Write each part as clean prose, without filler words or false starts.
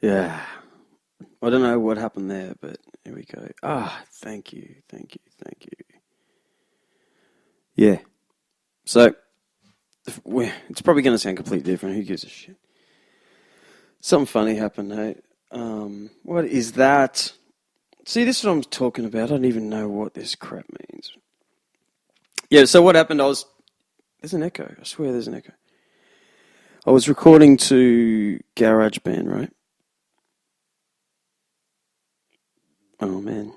Yeah. I don't know what happened there, but here we go. Thank you, thank you, thank you. Yeah. So, it's probably going to sound completely different. Who gives a shit? Something funny happened, hey? What is that? See, this is what I'm talking about. I don't even know what this crap means. Yeah, so what happened, There's an echo. I swear there's an echo. I was recording to GarageBand, right? Oh, man.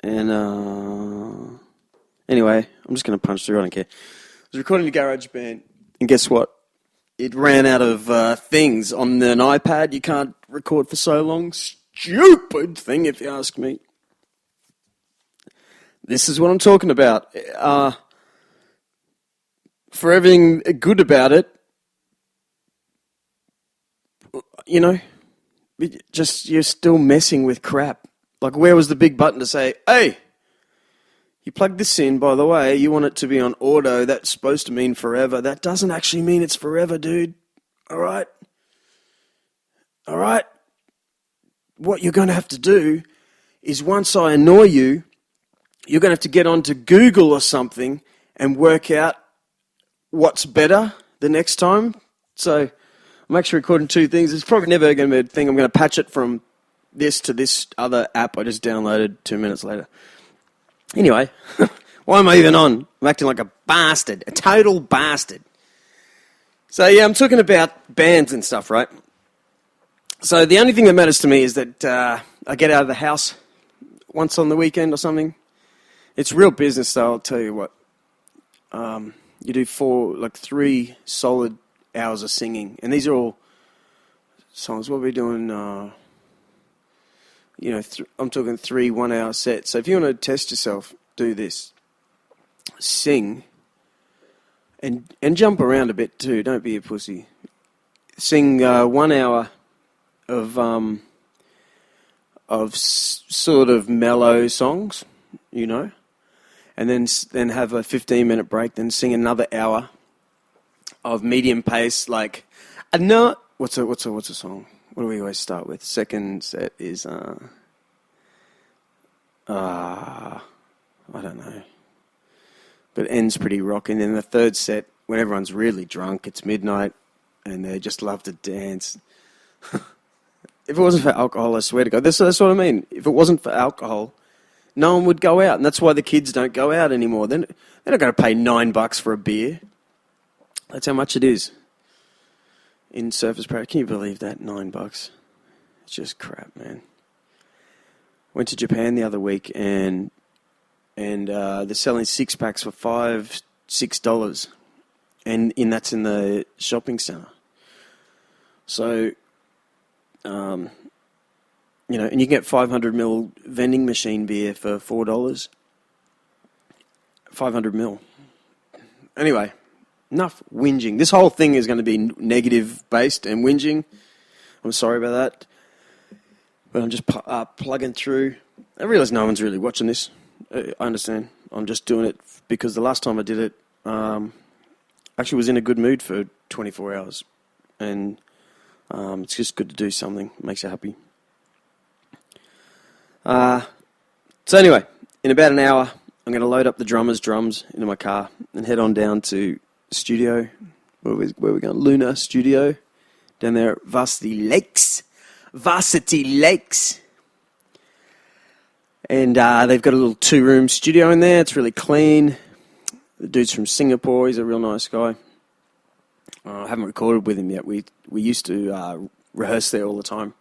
And, anyway, I'm just going to punch through. I don't care. I was recording to GarageBand, and guess what? It ran out of things on an iPad. You can't record for so long. Stupid thing, if you ask me. This is what I'm talking about. For everything good about it, you know, you're still messing with crap. Like, where was the big button to say, hey, you plug this in, by the way, you want it to be on auto. That's supposed to mean forever. That doesn't actually mean it's forever, dude. All right? All right? What you're going to have to do is, once I annoy you, you're going to have to get onto Google or something and work out what's better the next time. So I'm actually recording two things. It's probably never going to be a thing. I'm going to patch it from this to this other app I just downloaded 2 minutes later. Anyway, why am I even on? I'm acting like a bastard, a total bastard. So yeah, I'm talking about bands and stuff, right? So the only thing that matters to me is that I get out of the house once on the weekend or something. It's real business, though, I'll tell you what. You do 3 solid hours of singing. And these are all songs. What are we doing? I'm talking 3 1-hour sets. So if you want to test yourself, do this. Sing. And jump around a bit too. Don't be a pussy. Sing 1 hour of sort of mellow songs, you know. And then have a 15-minute break, then sing another hour of medium pace, like, I know, what's a song? What do we always start with? Second set is, I don't know. But it ends pretty rocking. And then the third set, when everyone's really drunk, it's midnight, and they just love to dance. If it wasn't for alcohol, I swear to God, that's what I mean. If it wasn't for alcohol, no one would go out, and that's why the kids don't go out anymore. They're not going to pay $9 for a beer. That's how much it is in Surfers Paradise. Can you believe that? $9. It's just crap, man. Went to Japan the other week, and they're selling 6-packs for $6, and that's in the shopping centre. So, and you can get 500ml vending machine beer for $4. 500ml. Anyway, enough whinging. This whole thing is going to be negative based and whinging. I'm sorry about that. But I'm just plugging through. I realise no one's really watching this. I understand. I'm just doing it because the last time I did it, actually was in a good mood for 24 hours. And it's just good to do something. It makes you happy. So anyway, in about an hour, I'm going to load up the drummer's drums into my car and head on down to studio. Where are we going? Luna Studio. Down there at Varsity Lakes. And they've got a little 2-room studio in there. It's really clean. The dude's from Singapore. He's a real nice guy. I haven't recorded with him yet. We used to rehearse there all the time.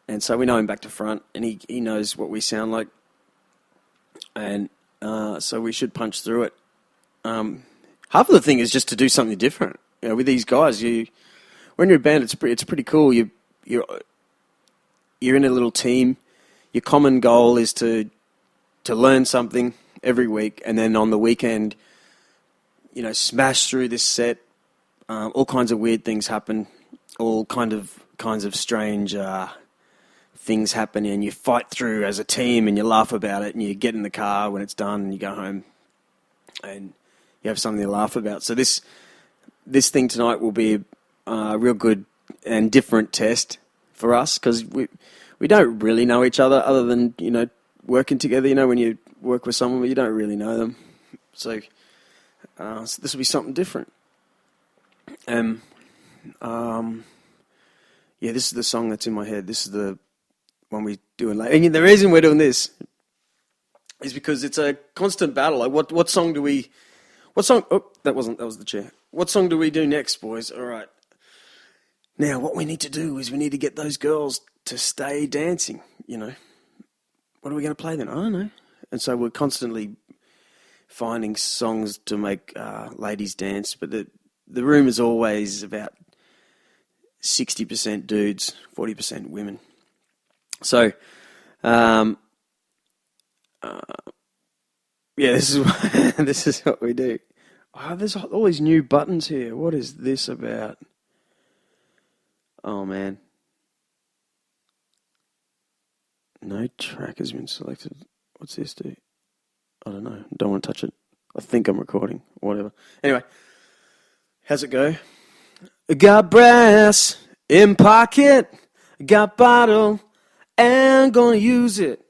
And so we know him back to front, and he knows what we sound like. And so we should punch through it. Half of the thing is just to do something different. You know, with these guys, when you're a band, it's pretty cool. You're in a little team. Your common goal is to learn something every week, and then on the weekend, smash through this set. All kinds of weird things happen. All kinds of strange things happen, and you fight through as a team, and you laugh about it, and you get in the car when it's done, and you go home, and you have something to laugh about. So this thing tonight will be a real good and different test for us because we don't really know each other than, working together. When you work with someone, you don't really know them. So this will be something different. Yeah, this is the song that's in my head. This is the one we're doing later. And the reason we're doing this is because it's a constant battle. Like, what song do we... What song... Oh, that was the chair. What song do we do next, boys? All right. Now, what we need to do is we need to get those girls to stay dancing, What are we going to play then? I don't know. And so we're constantly finding songs to make ladies dance, but the room is always about 60% dudes, 40% women. So, yeah, this is what we do. Oh, there's all these new buttons here. What is this about? Oh, man. No track has been selected. What's this do? I don't know. Don't want to touch it. I think I'm recording. Whatever. Anyway, how's it go? Got brass in pocket, got bottle, and gonna use it.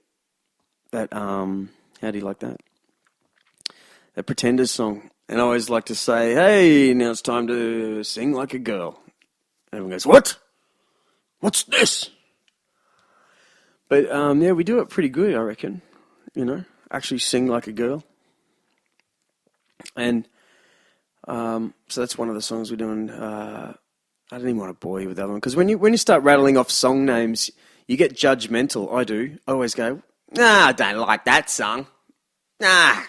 That, how do you like that? That Pretenders song. And I always like to say, hey, now it's time to sing like a girl. And everyone goes, what? What's this? But, yeah, we do it pretty good, I reckon. Actually sing like a girl. And so that's one of the songs we're doing. I don't even want to bore you with that one. Because when you start rattling off song names, you get judgmental. I do. I always go, nah, I don't like that song. Nah.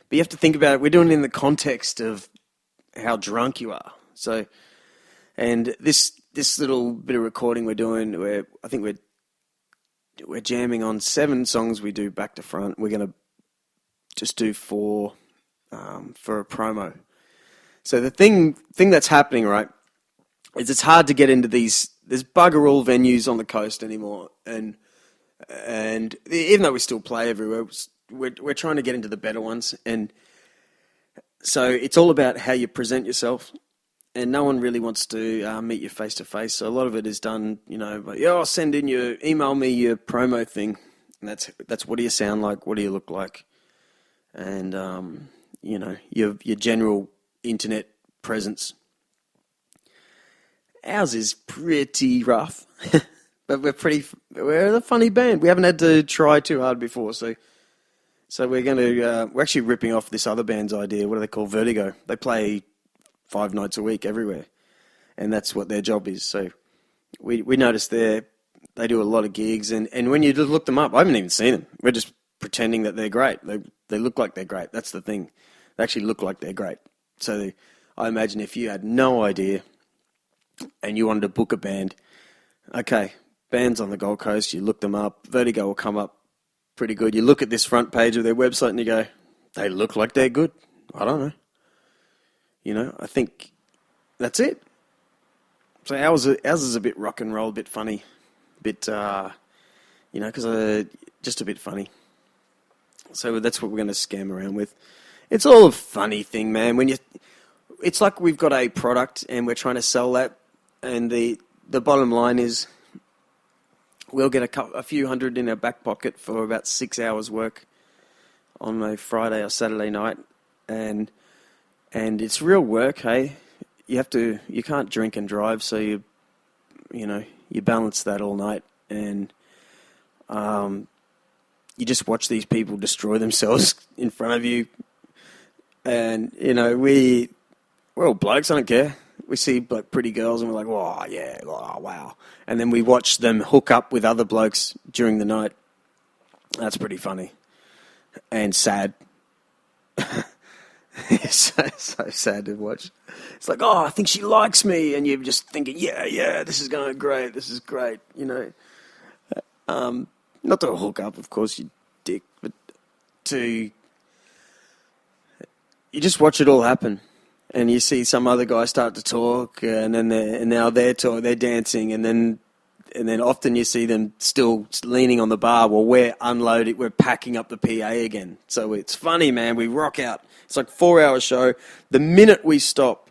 But you have to think about it. We're doing it in the context of how drunk you are. So, and this little bit of recording we're doing, I think we're jamming on 7 songs we do back to front. We're going to just do 4 for a promo. So the thing that's happening, right, is it's hard to get into there's bugger all venues on the coast anymore. And even though we still play everywhere, we're trying to get into the better ones. And so it's all about how you present yourself. And no one really wants to meet you face to face. So a lot of it is done, like, email me your promo thing. And that's what do you sound like? What do you look like? And, your general internet presence. Ours is pretty rough, but we're a funny band. We haven't had to try too hard before. So we're we're actually ripping off this other band's idea. What do they call? Vertigo. They play 5 nights a week everywhere, and that's what their job is. So we noticed they do a lot of gigs, and when you just look them up, I haven't even seen them. We're just pretending that they're great. They look like they're great. That's the thing. They actually look like they're great. So I imagine if you had no idea and you wanted to book a band, okay, bands on the Gold Coast, you look them up, Vertigo will come up pretty good. You look at this front page of their website and you go, they look like they're good. I don't know. I think that's it. So ours is a bit rock and roll, a bit funny, a bit, because just a bit funny. So that's what we're going to scam around with. It's all a funny thing, man. It's like we've got a product and we're trying to sell that, and the bottom line is we'll get a few hundred in our back pocket for about 6 hours work on a Friday or Saturday night, and it's real work, hey. You can't drink and drive, so you balance that all night, and you just watch these people destroy themselves in front of you. And, we're all blokes, I don't care. We see like pretty girls and we're like, oh, yeah, oh, wow. And then we watch them hook up with other blokes during the night. That's pretty funny. And sad. It's so sad to watch. It's like, oh, I think she likes me. And you're just thinking, yeah, this is going great. This is great, Not to hook up, of course, you dick, but you just watch it all happen, and you see some other guy start to talk, and then they're dancing, and then often you see them still leaning on the bar while we're packing up the PA again. So it's funny, man. We rock out. It's like 4-hour show. The minute we stop,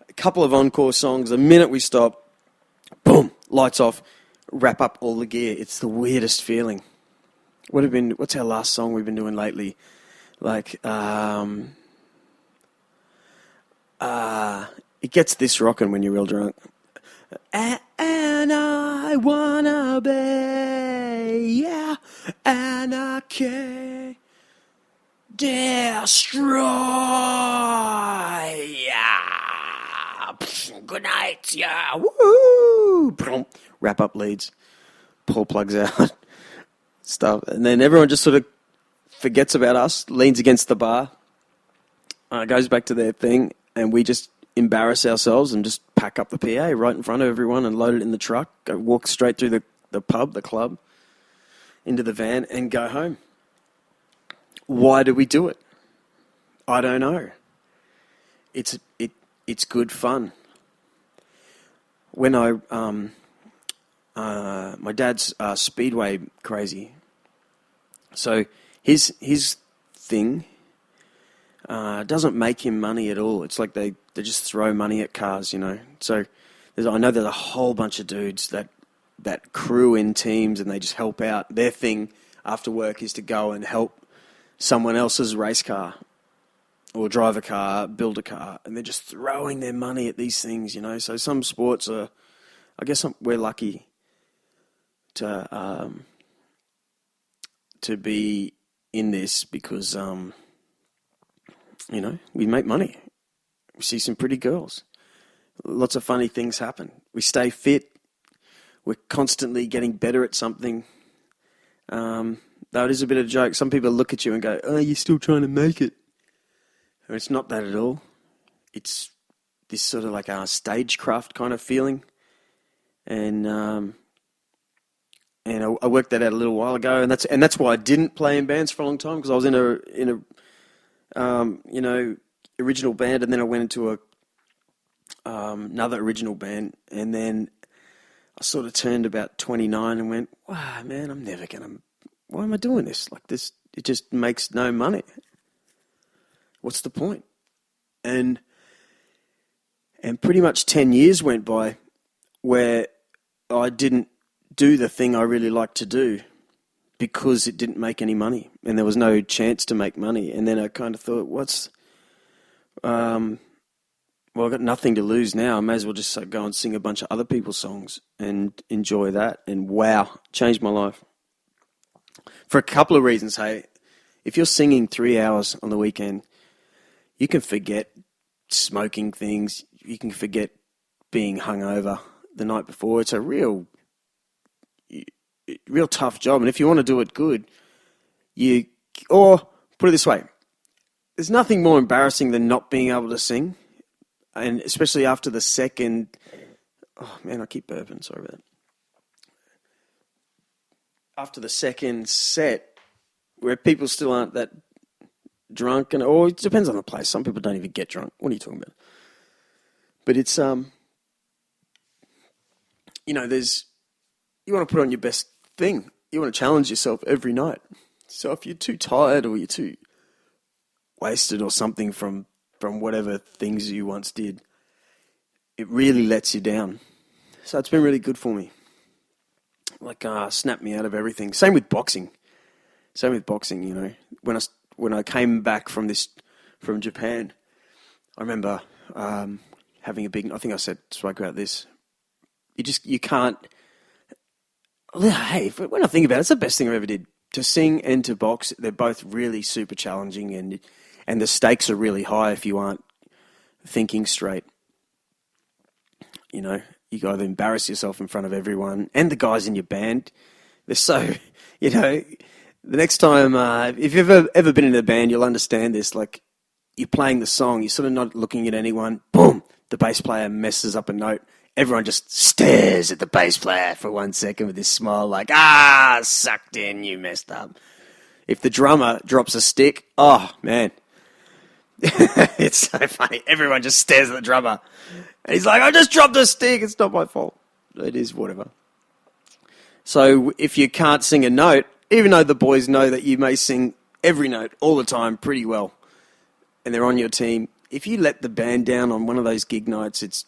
a couple of encore songs. The minute we stop, lights off, wrap up all the gear. It's the weirdest feeling. What's our last song we've been doing lately? Like, it gets this rocking when you're real drunk. And I wanna be, yeah, anarchy, destroy, yeah, good night, yeah, woo, wrap up leads, pull plugs out, stuff, and then everyone just sort of forgets about us, leans against the bar, goes back to their thing, and we just embarrass ourselves and just pack up the PA right in front of everyone and load it in the truck, go walk straight through the pub, the club, into the van and go home. Why do we do it? I don't know. It's good fun. When my dad's speedway crazy, so his thing doesn't make him money at all. It's like they just throw money at cars, you know. So I know there's a whole bunch of dudes that crew in teams and they just help out. Their thing after work is to go and help someone else's race car or drive a car, build a car, and they're just throwing their money at these things, you know. So some sports are, I guess we're lucky to be in this because, you know, we make money. We see some pretty girls. Lots of funny things happen. We stay fit. We're constantly getting better at something. Though it is a bit of a joke. Some people look at you and go, "Oh, you're still trying to make it." And it's not that at all. It's this sort of like a stagecraft kind of feeling. And I worked that out a little while ago, and that's why I didn't play in bands for a long time, because I was in a original band, and then I went into another original band, and then I sort of turned about 29 and went, wow, man, why am I doing this? Like this, it just makes no money. What's the point? And pretty much 10 years went by where I didn't do the thing I really liked to do because it didn't make any money and there was no chance to make money. And then I kind of thought, well, I've got nothing to lose now. I may as well just go and sing a bunch of other people's songs and enjoy that. And wow, changed my life. For a couple of reasons, hey. If you're singing 3 hours on the weekend, you can forget smoking things. You can forget being hungover the night before. It's a real tough job. And if you want to do it good, or put it this way, there's nothing more embarrassing than not being able to sing. And especially after the second, oh man, I keep burping, sorry about that. After the second set, where people still aren't that drunk, or it depends on the place. Some people don't even get drunk. What are you talking about? But it's, you want to put on your best thing. You want to challenge yourself every night. So if you're too tired or you're too wasted or something from whatever things you once did, it really lets you down. So it's been really good for me. Like, snapped me out of everything. Same with boxing, you know. When I came back from Japan, I remember having a big, I think I spoke about this. You can't, hey, when I think about it, it's the best thing I ever did. To sing and to box, they're both really super challenging, and the stakes are really high if you aren't thinking straight. You know, you got to embarrass yourself in front of everyone and the guys in your band. They're so, you know, the next time, if you've ever been in a band, you'll understand this. Like, you're playing the song, you're sort of not looking at anyone. Boom, the bass player messes up a note. Everyone just stares at the bass player for 1 second with this smile like, sucked in, you messed up. If the drummer drops a stick, oh, man. It's so funny. Everyone just stares at the drummer. And he's like, I just dropped a stick. It's not my fault. It is whatever. So if you can't sing a note, even though the boys know that you may sing every note all the time pretty well, and they're on your team, if you let the band down on one of those gig nights, it's